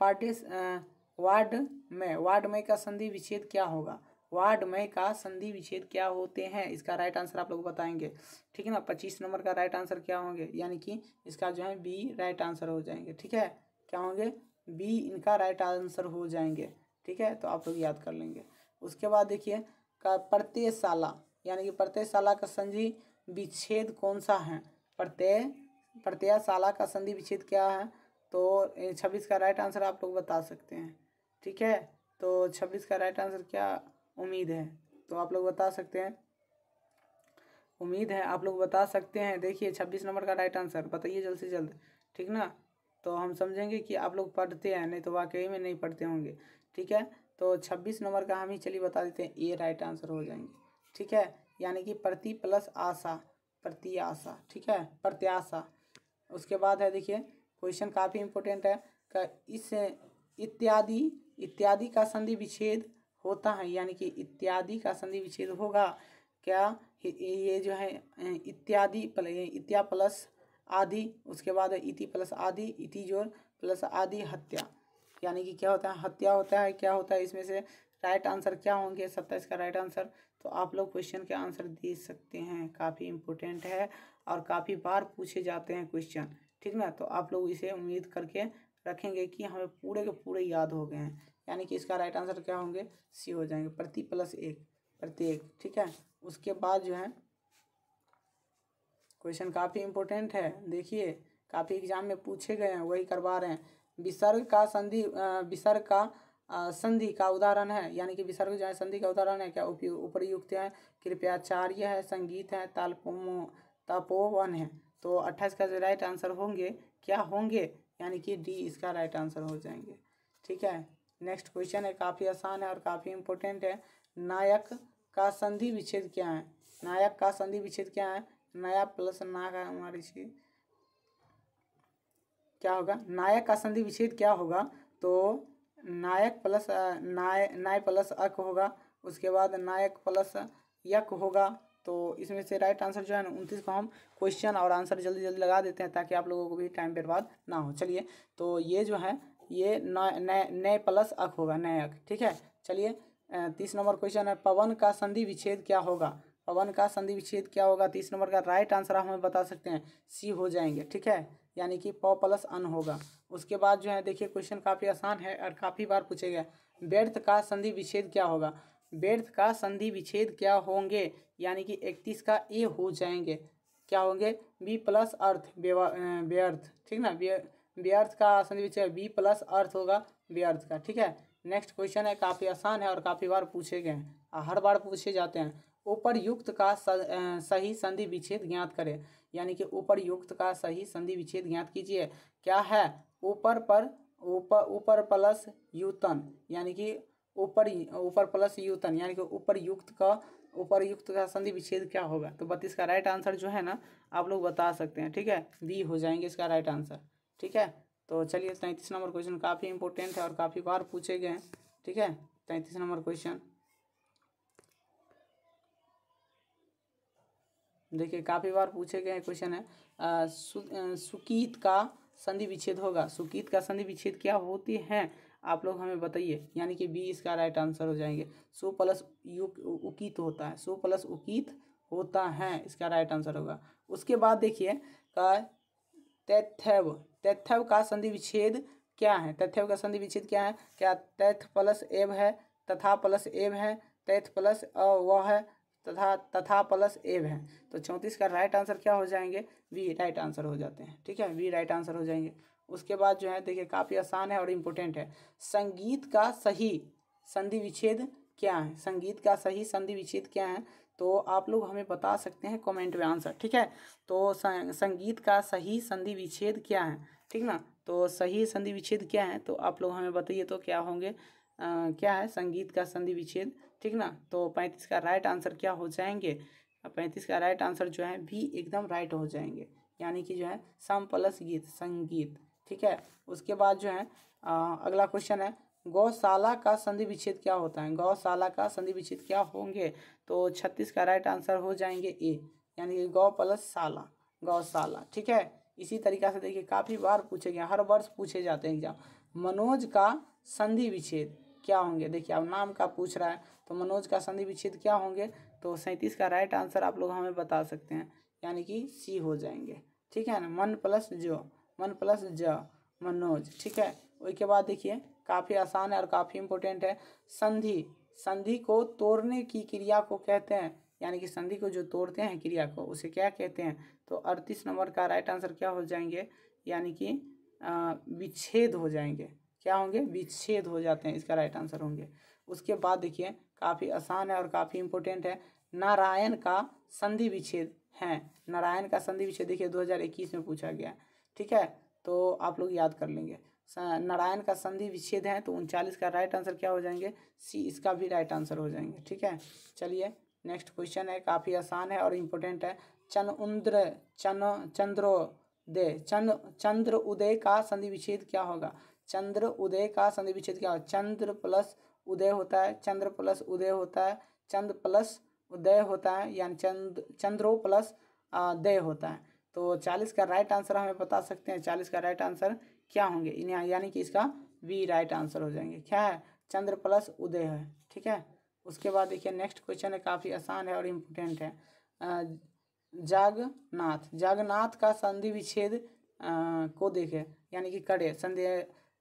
वार्ड में का संधि विच्छेद क्या होगा? वार्ड में का संधि विच्छेद क्या होते हैं? इसका राइट आंसर आप लोग बताएंगे। ठीक है ना, 25 नंबर का राइट आंसर क्या होंगे? यानी कि इसका जो है बी राइट आंसर हो जाएंगे। ठीक है, क्या होंगे? बी इनका राइट आंसर हो जाएंगे। ठीक है, तो आप लोग याद कर लेंगे। उसके बाद देखिए का प्रत्ययशाला, यानी कि प्रत्ययशाला का संधि विच्छेद कौन सा है? प्रत्ययशाला का संधि विच्छेद क्या है? तो 26 का राइट आंसर आप लोग बता सकते हैं। ठीक है, तो 26 का राइट आंसर क्या उम्मीद है? तो आप लोग बता सकते हैं, उम्मीद है आप लोग बता सकते हैं। देखिए 26 नंबर का राइट आंसर बताइए जल्द से जल्द। ठीक ना, तो हम समझेंगे कि आप लोग पढ़ते हैं, नहीं तो वाकई में नहीं पढ़ते होंगे। ठीक है, तो 26 नंबर का हम ही चलिए बता देते हैं, ए राइट आंसर हो जाएंगे। ठीक है, यानी कि प्रति प्लस आशा, प्रत्याशा। ठीक है, प्रत्याशा। उसके बाद है देखिए क्वेश्चन काफ़ी इंपॉर्टेंट है, का इस इत्यादि का संधि विच्छेद होता है, यानी कि इत्यादि का संधि विच्छेद होगा क्या? ये जो है इत्या प्लस आदि, उसके बाद इति प्लस आदि, इति जोड़ प्लस आदि हत्या, यानी कि क्या होता है? हत्या होता है। क्या होता है इसमें से? राइट आंसर क्या होंगे? 27 का राइट आंसर। तो आप लोग क्वेश्चन के आंसर दे सकते हैं, काफ़ी इंपॉर्टेंट है और काफ़ी बार पूछे जाते हैं क्वेश्चन। ठीक ना, तो आप लोग इसे उम्मीद करके रखेंगे कि हमें पूरे के पूरे याद हो गए हैं, यानी कि इसका राइट आंसर क्या होंगे? सी हो जाएंगे, प्रति प्लस एक, प्रत्येक। ठीक है, उसके बाद जो है क्वेश्चन काफ़ी इंपॉर्टेंट है, देखिए काफ़ी एग्जाम में पूछे गए हैं, वही करवा रहे हैं। विसर्ग का संधि का उदाहरण है, यानी कि विसर्ग जो है संधि का उदाहरण है। क्या उपयुक्त है? कृपयाचार्य है, संगीत है, तपोवन है। तो 28 का जो राइट आंसर होंगे क्या होंगे? यानी कि डी इसका राइट आंसर हो जाएंगे। ठीक है, नेक्स्ट क्वेश्चन है, काफ़ी आसान है और काफ़ी इंपॉर्टेंट है। नायक का संधि विच्छेद क्या है? नायक का संधि विच्छेद क्या है? नया प्लस ना का हमारी चीज क्या होगा? नायक का संधि विच्छेद क्या होगा? तो नायक प्लस नाय प्लस अक होगा, उसके बाद नायक प्लस यक होगा। तो इसमें से राइट आंसर जो है ना 29 को हम क्वेश्चन और आंसर जल्दी जल्दी लगा देते हैं ताकि आप लोगों को भी टाइम बर्बाद ना हो। चलिए, तो ये जो है ये नए प्लस अक होगा, नए अक। ठीक है, चलिए 30 नंबर क्वेश्चन है, पवन का संधि विच्छेद क्या होगा? पवन का संधि विच्छेद क्या होगा? 30 नंबर का राइट आंसर हमें बता सकते हैं, सी हो जाएंगे। ठीक है, यानी कि प प्लस अन होगा। उसके बाद जो है देखिए क्वेश्चन काफ़ी आसान है और काफ़ी बार पूछे गए, व्यर्थ का संधि विच्छेद क्या होगा? व्यर्थ का संधि विच्छेद क्या होंगे, यानी कि 31 का ए हो जाएंगे। क्या होंगे? बी प्लस अर्थ व्यर्थ, ठीक ना, व्यर्थ का संधि विच्छेद बी प्लस अर्थ होगा व्यर्थ का, ठीक है। नेक्स्ट क्वेश्चन है, काफ़ी आसान है और काफ़ी बार पूछे गए हैं, हर बार पूछे जाते हैं। उपरयुक्त का सही संधि विच्छेद ज्ञात करें, यानी कि उपरयुक्त का सही संधि विच्छेद ज्ञात कीजिए। क्या है? ऊपर प्लस युतन, यानी कि ऊपर प्लस युतन, यानी कि उपरयुक्त का संधि विच्छेद क्या होगा? तो 32 का राइट आंसर जो है ना, आप लोग बता सकते हैं, ठीक है, बी हो जाएंगे इसका राइट आंसर, ठीक है। तो चलिए 33 नंबर क्वेश्चन काफ़ी इंपॉर्टेंट है और काफ़ी बार पूछे गए हैं, ठीक है। 33 नंबर क्वेश्चन देखिए, काफ़ी बार पूछे गए क्वेश्चन है। सुकीत का संधि विच्छेद होगा। सुकीत का संधि विच्छेद क्या होती है, आप लोग हमें बताइए, यानी कि बी इसका राइट आंसर हो जाएंगे। सु प्लस उकीत होता है, सु प्लस उकीत होता है, इसका राइट आंसर होगा। उसके बाद देखिए का तैथव का संधि विच्छेद क्या है? तैथव का संधि विच्छेद क्या है? क्या तैथ प्लस एव है, तथा प्लस एव है, तैथ प्लस वह है, तथा प्लस एव है। तो 34 का राइट आंसर क्या हो जाएंगे? वी राइट आंसर हो जाते हैं, ठीक है, वी राइट आंसर हो जाएंगे। उसके बाद जो है देखिए, काफ़ी आसान है और इम्पोर्टेंट है। संगीत का सही संधि विच्छेद क्या है? संगीत का सही संधि विच्छेद क्या है? तो आप लोग हमें बता सकते हैं कमेंट में आंसर, ठीक है। तो संगीत का सही संधि विच्छेद क्या है, ठीक ना। तो सही संधि विच्छेद क्या है, तो आप लोग हमें बताइए तो क्या होंगे, क्या है संगीत का संधि विच्छेद, ठीक ना। तो 35 का राइट आंसर क्या हो जाएंगे? 35 का राइट आंसर जो है भी एकदम राइट हो जाएंगे, यानी कि जो है सम प्लस गीत, संगीत, ठीक है। उसके बाद जो है अगला क्वेश्चन है, गौशाला का संधि विच्छेद क्या होता है? गौशाला का संधि विच्छेद क्या होंगे? तो 36 का राइट आंसर हो जाएंगे ए, यानी कि गौ प्लस शाला, गौशाला, ठीक है। इसी तरीक़ा से देखिए, काफ़ी बार पूछे गए, हर वर्ष पूछे जाते हैं एग्जाम। मनोज का संधि विच्छेद क्या होंगे? देखिए, अब नाम का पूछ रहा है, तो मनोज का संधि विच्छेद क्या होंगे? तो 37 का राइट आंसर आप लोग हमें बता सकते हैं, यानी कि सी हो जाएंगे, ठीक है ना। मन प्लस ज मनोज, ठीक है। उसके बाद देखिए, काफ़ी आसान है और काफ़ी इंपॉर्टेंट है। संधि को तोड़ने की क्रिया को कहते हैं, यानी कि संधि को जो तोड़ते हैं क्रिया को, उसे क्या कहते हैं? तो 38 नंबर का राइट आंसर क्या हो जाएंगे? यानी कि विच्छेद हो जाएंगे। क्या होंगे? विच्छेद हो जाते हैं, इसका राइट आंसर होंगे। उसके बाद देखिए, काफ़ी आसान है और काफ़ी इंपॉर्टेंट है। नारायण का संधि विच्छेद है। नारायण का संधि विच्छेद देखिए 2021 में पूछा गया, ठीक है, तो आप लोग याद कर लेंगे। नारायण का संधि विच्छेद है, तो 39 का राइट आंसर क्या हो जाएंगे? सी, इसका भी राइट आंसर हो जाएंगे, ठीक है। चलिए नेक्स्ट क्वेश्चन है, काफ़ी आसान है और इम्पोर्टेंट है। चंद्र उदय का संधि विच्छेद क्या होगा? चंद्र उदय का संधि विच्छेद क्या होगा? चंद्र प्लस उदय होता है, चंद्र प्लस उदय होता है, चंद्र प्लस उदय होता है, यानी चंद्रो प्लस दय होता है। तो 40 का राइट आंसर हमें बता सकते हैं, 40 का राइट आंसर क्या होंगे? यानी कि इसका बी राइट आंसर हो जाएंगे। क्या है? चंद्र प्लस उदय है, ठीक है। उसके बाद देखिए, नेक्स्ट क्वेश्चन है, काफ़ी आसान है और इम्पोर्टेंट है। जागनाथ का संधि विच्छेद को देखें, यानी कि करे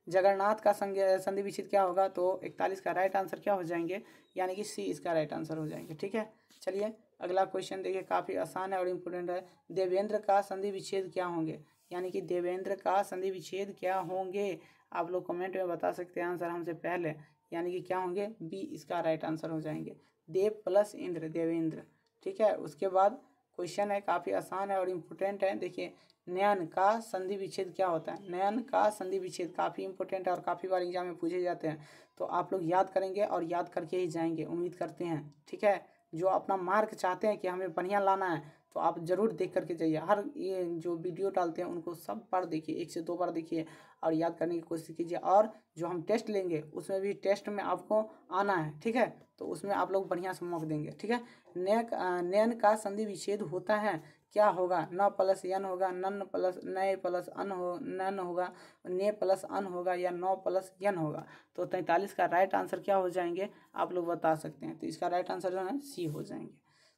जगन्नाथ का संधि विच्छेद क्या होगा? तो 41 का राइट आंसर क्या हो जाएंगे? यानी कि सी, इसका राइट आंसर हो जाएंगे, ठीक है। चलिए अगला क्वेश्चन देखिए, काफ़ी आसान है और इम्पोर्टेंट है। देवेंद्र का संधि विच्छेद क्या होंगे? यानी कि देवेंद्र का संधि विच्छेद क्या होंगे? आप लोग कमेंट में बता सकते हैं आंसर हमसे पहले, यानी कि क्या होंगे? बी, इसका राइट आंसर हो जाएंगे। देव प्लस इंद्र, देवेंद्र, ठीक है। उसके बाद क्वेश्चन है, काफ़ी आसान है और इम्पोर्टेंट है। देखिए, नयन का संधि विच्छेद क्या होता है? नयन का संधि विच्छेद काफ़ी इंपॉर्टेंट है और काफ़ी बार एग्जाम में पूछे जाते हैं, तो आप लोग याद करेंगे और याद करके ही जाएंगे, उम्मीद करते हैं, ठीक है। जो अपना मार्क चाहते हैं कि हमें बढ़िया लाना है, तो आप ज़रूर देख करके जाइए। हर ये जो वीडियो डालते हैं उनको सब बार देखिए, 1 से 2 बार देखिए और याद करने की कोशिश कीजिए। और जो हम टेस्ट लेंगे उसमें भी टेस्ट में आपको आना है, ठीक है, तो उसमें आप लोग बढ़िया से मौका देंगे, ठीक है। नयन का संधि विच्छेद होता है, क्या होगा? न प्लस यन होगा, नन प्लस नए प्लस अन हो नन होगा, ने प्लस अन होगा, या नौ प्लस यन होगा। तो 43 का राइट आंसर क्या हो जाएंगे? आप लोग बता सकते हैं, तो इसका राइट आंसर जो है सी हो जाएंगे।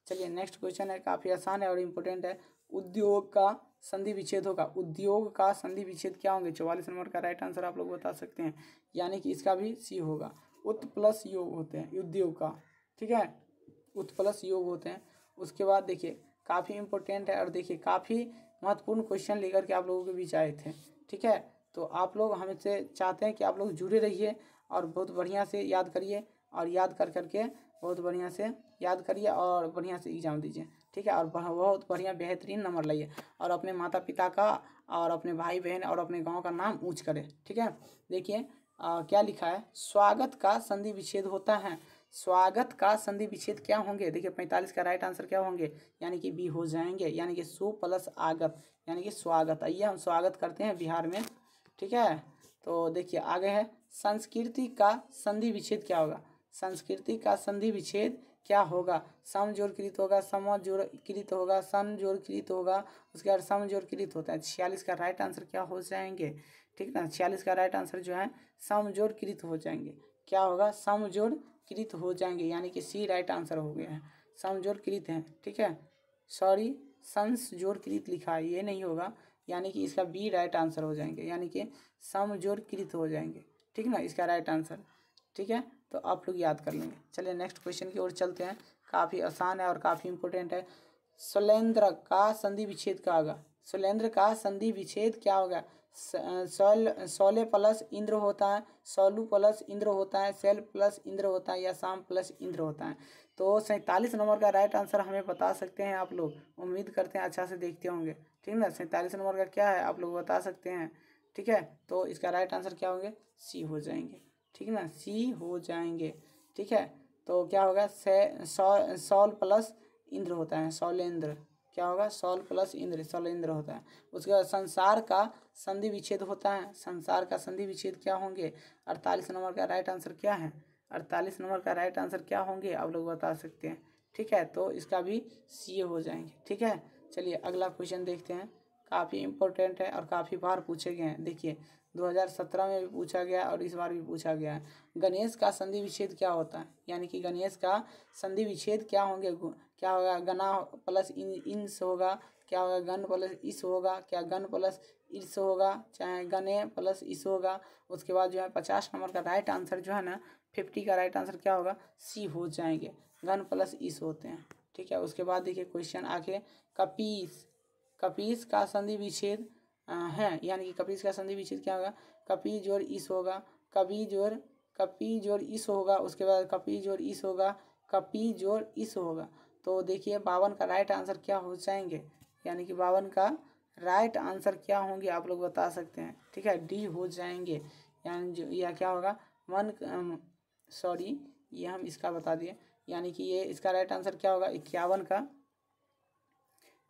चलिए नेक्स्ट क्वेश्चन है, काफ़ी आसान है और इम्पोर्टेंट है। उद्योग का संधि विच्छेद होगा। उद्योग का संधि विच्छेद क्या होंगे? 44 नंबर का राइट आंसर आप लोग बता सकते हैं, यानी कि इसका भी सी होगा। उत प्लस योग होते हैं उद्योग का, ठीक है, उत्प्लस योग होते हैं। उसके बाद देखिए काफ़ी इम्पोर्टेंट है और देखिए काफ़ी महत्वपूर्ण क्वेश्चन लेकर के आप लोगों के बीच आए थे। ठीक है, तो आप लोग हमसे चाहते हैं कि आप लोग जुड़े रहिए और बहुत बढ़िया से याद करिए और याद कर करके बहुत बढ़िया से याद करिए और बढ़िया से एग्ज़ाम दीजिए। ठीक है, और बहुत बढ़िया बेहतरीन नंबर लाइए और अपने माता पिता का और अपने भाई बहन और अपने गांव का नाम ऊंच करें। ठीक है, देखिए क्या लिखा है, स्वागत का संधि विच्छेद होता है। स्वागत का संधि विच्छेद क्या होंगे, देखिए 45 का राइट आंसर क्या होंगे, यानी कि बी हो जाएंगे, यानी कि सु प्लस आगत यानी कि स्वागत। आइए हम स्वागत करते हैं बिहार में। ठीक है, तो देखिए आगे है, संस्कृति का संधि विच्छेद क्या होगा। संस्कृति का संधि विच्छेद क्या होगा, सम जोड़ कृत होगा, सम जोड़ कृत होगा, सन जोड़ कृत होगा, उसके बाद सम जोड़ कृत होता है। 46 का राइट आंसर क्या हो जाएंगे, ठीक ना, 46 का राइट आंसर जो है सम जोड़ कृत हो जाएंगे। क्या होगा, सम जोड़ कृत हो जाएंगे, यानी कि सी राइट आंसर हो गया है, सम जोड़ कृत है। ठीक है, सॉरी संस जोड़ कृत लिखा है, ये नहीं होगा, यानी कि इसका बी राइट आंसर हो जाएंगे, यानी कि सम जोड़ कृत हो जाएंगे। ठीक ना, इसका राइट आंसर। ठीक है, तो आप लोग याद कर लेंगे। चलिए नेक्स्ट क्वेश्चन की ओर चलते हैं, काफ़ी आसान है और काफ़ी इंपॉर्टेंट है। शैलेंद्र का संधि विच्छेद क्या होगा। शैलेंद्र का संधि विच्छेद क्या होगा, शौले प्लस इंद्र होता है, शौलू प्लस इंद्र होता है, शैल प्लस इंद्र होता है, या शाम प्लस इंद्र होता है। तो 47 नंबर का राइट आंसर हमें बता सकते हैं आप लोग, उम्मीद करते हैं अच्छा से देखते होंगे। ठीक है ना, 47 नंबर का क्या है आप लोग बता सकते हैं। ठीक है, तो इसका राइट आंसर क्या होंगे, सी हो जाएंगे। ठीक है ना, सी हो जाएंगे। ठीक है, तो क्या होगा, सौल प्लस इंद्र होता है, शौलेंद्र। क्या होगा, सौल प्लस इंद्र, शौलेंद्र होता है। उसके बाद संसार का संधि विच्छेद होता है। संसार का संधि विच्छेद क्या होंगे, 48 नंबर का राइट आंसर क्या है, 48 नंबर का राइट आंसर क्या होंगे आप लोग बता सकते हैं। ठीक है, तो इसका भी सी हो जाएंगे। ठीक है, चलिए अगला क्वेश्चन देखते हैं, काफ़ी इंपॉर्टेंट है और काफ़ी बार पूछे गए हैं। देखिए 2017 में भी पूछा गया और इस बार भी पूछा गया है। गणेश का संधि विच्छेद क्या होता है, यानी कि गणेश का संधि विच्छेद क्या होंगे, क्या होगा, गना प्लस इंस होगा, क्या होगा, गण प्लस इस होगा, क्या गण प्लस इस होगा, चाहे गने प्लस इस होगा। उसके बाद जो है 50 नंबर का राइट आंसर जो है ना, 50 का राइट आंसर क्या होगा, सी हो जाएंगे, गण प्लस इस होते हैं। ठीक है, उसके बाद देखिए क्वेश्चन आगे, कपीस, कपीस का संधि विच्छेद है, यानी कि कपीस का संधि विच्छेद क्या होगा, कपी जोड़ इस होगा, कपी जोड़ इस होगा, उसके बाद कपी जोड़ इस होगा, कपी जोड़ इस होगा। तो देखिए 52 का राइट आंसर क्या हो जाएंगे, यानी कि 52 का राइट आंसर क्या होंगे आप लोग बता सकते हैं। ठीक है, डी हो जाएंगे, यानी जो या क्या होगा, सॉरी ये हम इसका बता दिए, यानी कि ये इसका राइट आंसर क्या होगा,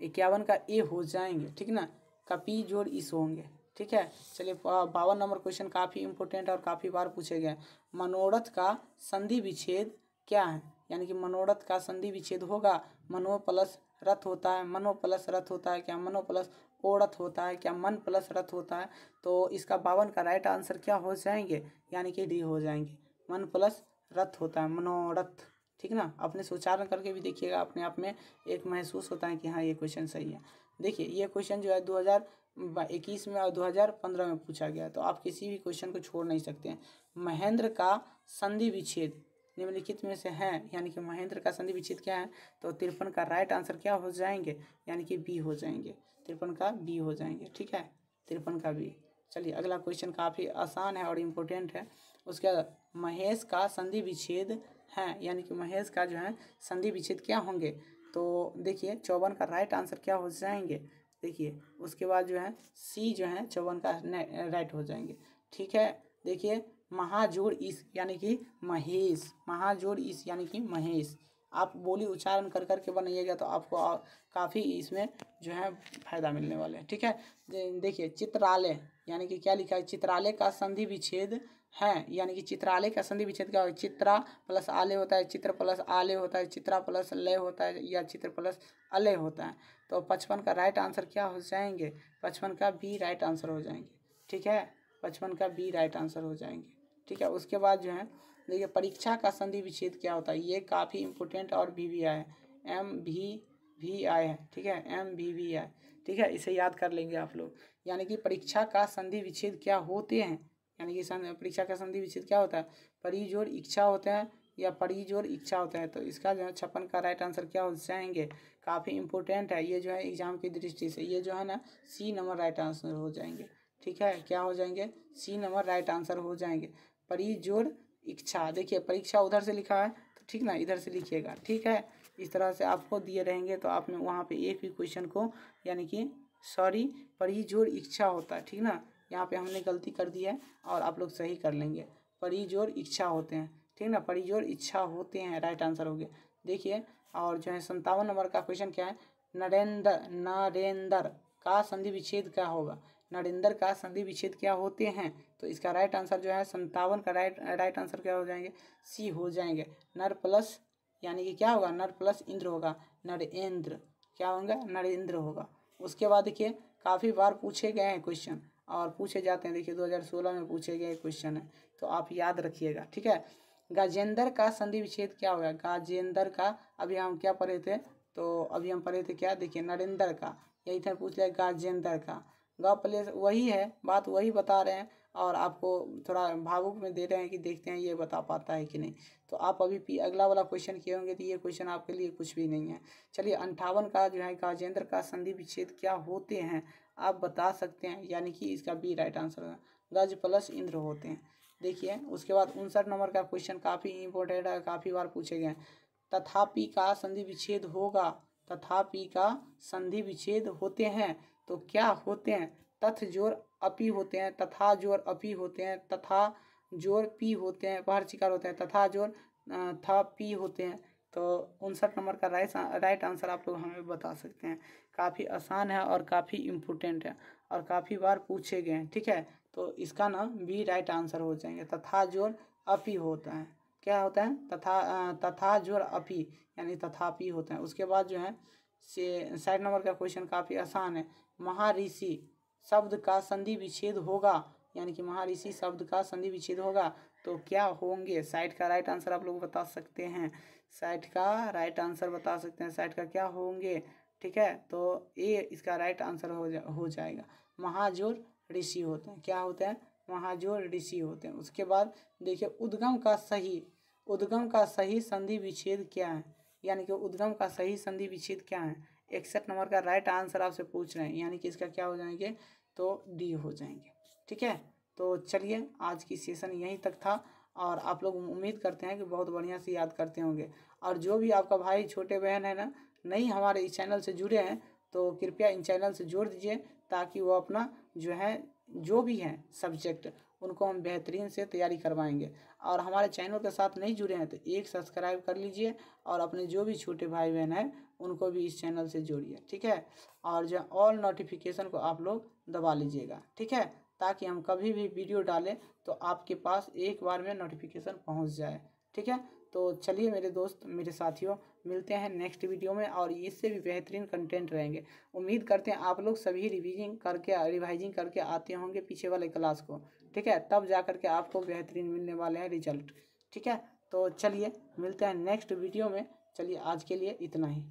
51 का ए हो जाएंगे। ठीक ना, कपी जोड़ इस होंगे। ठीक है, चलिए 52 नंबर क्वेश्चन काफ़ी इंपॉर्टेंट और काफ़ी बार पूछे गए। मनोरथ का संधि विच्छेद क्या है, यानी कि मनोरथ का संधि विच्छेद होगा, मनो प्लस रथ होता है, मनो प्लस रथ होता है, क्या मनो प्लस ओरथ होता है, क्या मन प्लस रथ होता है। तो इसका 52 का राइट आंसर क्या हो जाएंगे, यानी कि डी हो जाएंगे, मन प्लस रथ होता है, मनोरथ। ठीक ना, अपने से उच्चारण करके भी देखिएगा, अपने आप में एक महसूस होता है कि हाँ ये क्वेश्चन सही है। देखिए ये क्वेश्चन जो है 2021 में और 2015 में पूछा गया, तो आप किसी भी क्वेश्चन को छोड़ नहीं सकते हैं। महेंद्र का संधि विच्छेद निम्नलिखित में से है, यानी कि महेंद्र का संधि विच्छेद क्या है, तो 53 का राइट आंसर क्या हो जाएंगे, यानी कि बी हो जाएंगे, 53 का बी हो जाएंगे। ठीक है, 53 का बी। चलिए अगला क्वेश्चन काफ़ी आसान है और इम्पोर्टेंट है। उसके बाद महेश का संधि विच्छेद है, यानी कि महेश का जो है संधि विच्छेद क्या होंगे, तो देखिए 54 का राइट आंसर क्या हो जाएंगे, देखिए उसके बाद जो है सी जो है 54 का राइट हो जाएंगे। ठीक है, देखिए महाजोड़ इस, यानी कि महेश, महाजोड़ इस यानी कि महेश। आप बोली उच्चारण कर करके बनाइएगा तो आपको काफ़ी इसमें जो है फायदा मिलने वाले हैं। ठीक है, देखिए चित्रालय, यानी कि क्या लिखा है, चित्रालय का संधि विच्छेद है, यानी कि चित्रालय का संधि विच्छेद क्या होगा, चित्रा प्लस आले होता है, चित्र प्लस आले होता है, चित्रा प्लस लय होता है, या चित्र प्लस अलय होता है। तो 55 का राइट आंसर क्या हो जाएंगे, 55 का बी राइट आंसर हो जाएंगे। ठीक है, 55 का बी राइट आंसर हो जाएंगे। ठीक है, उसके बाद जो है देखिए परीक्षा का संधि विच्छेद क्या होता है, ये काफ़ी इंपॉर्टेंट और भी आया है, MVVI है। ठीक है, MVVI। ठीक है, इसे याद कर लेंगे आप लोग, यानी कि परीक्षा का संधि विच्छेद क्या होते हैं, यानी कि परीक्षा का संधि विच्छेद क्या होता है, परि जोड़ इच्छा होते हैं, या परी जोड़ इच्छा होता है। तो इसका जो है 56 का राइट आंसर क्या हो जाएंगे, काफ़ी इंपॉर्टेंट है ये जो है एग्जाम की दृष्टि से, ये जो है ना सी नंबर राइट आंसर हो जाएंगे। ठीक है, क्या हो जाएंगे, सी नंबर राइट आंसर हो जाएंगे। परी जोड़ इच्छा, देखिए परीक्षा उधर से लिखा है तो ठीक ना, इधर से लिखिएगा। ठीक है, इस तरह से आपको दिए रहेंगे तो आपने वहाँ पे एक भी क्वेश्चन को यानी कि सॉरी परी जोड़ इच्छा होता है, ठीक ना, यहाँ पे हमने गलती कर दी है और आप लोग सही कर लेंगे। परी जोड़ इच्छा होते हैं, ठीक ना, परी जोड़ इच्छा होते हैं राइट आंसर हो गया। देखिए और जो है 57 नंबर का क्वेश्चन क्या है, नरेंद्र का संधि विच्छेद क्या होगा, नरेंद्र का संधि विच्छेद क्या होते हैं। तो इसका राइट आंसर जो है 57 का राइट आंसर क्या हो जाएंगे, सी हो जाएंगे। नर प्लस यानी कि क्या होगा, नर प्लस इंद्र होगा, नरेंद्र क्या होगा, नरेंद्र होगा। उसके बाद देखिए काफ़ी बार पूछे गए हैं क्वेश्चन और पूछे जाते हैं, देखिए 2016 में पूछे गए क्वेश्चन है तो आप याद रखिएगा। ठीक है, गाजेंद्र का संधि विच्छेद क्या होगा, गाजेंद्र का अभी हम क्या पढ़े थे, तो अभी हम पढ़े थे क्या, देखिए नरेंद्र का, यही था पूछ लिया गाजेंद्र का, गा प्लेस वही है, बात वही बता रहे हैं और आपको थोड़ा भावुक में दे रहे हैं कि देखते हैं ये बता पाता है कि नहीं। तो आप अभी अगला वाला क्वेश्चन किए होंगे तो ये क्वेश्चन आपके लिए कुछ भी नहीं है। चलिए 58 का जो है गाजेंद्र का संधि विच्छेद क्या होते हैं आप बता सकते हैं, यानी कि इसका बी राइट आंसर है, गज प्लस इंद्र होते हैं। देखिए उसके बाद 59 नंबर का क्वेश्चन काफ़ी इंपॉर्टेंट है, काफ़ी बार पूछे गए। तथापि का संधि विच्छेद होगा, तथापि का संधि विच्छेद होते हैं तो क्या होते हैं, तथ जोड़ अपी होते हैं, तथा जोड़ अपी होते हैं, तथा जोड़ पी होते हैं, बाहर चिकार होते हैं, तथा जोड़ था पी होते हैं। तो 59 नंबर का राइट आंसर आप लोग हमें बता सकते हैं। काफ़ी आसान है और काफ़ी इम्पोर्टेंट है और काफ़ी बार पूछे गए हैं। ठीक है, तो इसका ना बी राइट आंसर हो जाएंगे। तथा जोड़ अपी होता है, क्या होता है, तथा जोड़ अपी यानी तथापि होता है। उसके बाद जो है 60 नंबर का क्वेश्चन काफ़ी आसान है, महर्षि शब्द का संधि विच्छेद होगा, यानी कि महर्षि शब्द का संधि विच्छेद होगा तो क्या होंगे। 60 का राइट आंसर आप लोग बता सकते हैं, 60 का राइट आंसर बता सकते हैं, 60 का क्या होंगे। ठीक है, तो ए इसका राइट आंसर हो जाएगा। महाजोड़ ऋषि होते हैं, क्या होते हैं, महाजोड़ ऋषि होते हैं। उसके बाद देखिए उद्गम का सही संधि विच्छेद क्या है, यानी कि उद्गम का सही संधि विच्छेद क्या है। 61 नंबर का राइट आंसर आपसे पूछ रहे हैं, यानी कि इसका क्या हो जाएंगे, तो डी हो जाएंगे। ठीक है, तो चलिए आज की सेशन यहीं तक था और आप लोग उम्मीद करते हैं कि बहुत बढ़िया से याद करते होंगे। और जो भी आपका भाई छोटे बहन है ना नहीं हमारे इस चैनल से जुड़े हैं तो कृपया इन चैनल से जोड़ दीजिए ताकि वो अपना जो है जो भी है सब्जेक्ट उनको हम बेहतरीन से तैयारी करवाएंगे। और हमारे चैनल के साथ नहीं जुड़े हैं तो एक सब्सक्राइब कर लीजिए और अपने जो भी छोटे भाई बहन हैं उनको भी इस चैनल से जोड़िए। ठीक है, और जो ऑल नोटिफिकेशन को आप लोग दबा लीजिएगा। ठीक है, ताकि हम कभी भी वीडियो डालें तो आपके पास एक बार में नोटिफिकेशन पहुंच जाए। ठीक है, तो चलिए मेरे दोस्त मेरे साथियों मिलते हैं नेक्स्ट वीडियो में और इससे भी बेहतरीन कंटेंट रहेंगे। उम्मीद करते हैं आप लोग सभी रिवाइजिंग करके आते होंगे पीछे वाले क्लास को। ठीक है, तब जा करके आपको बेहतरीन मिलने वाले हैं रिजल्ट। ठीक है, तो चलिए मिलते हैं नेक्स्ट वीडियो में। चलिए आज के लिए इतना ही।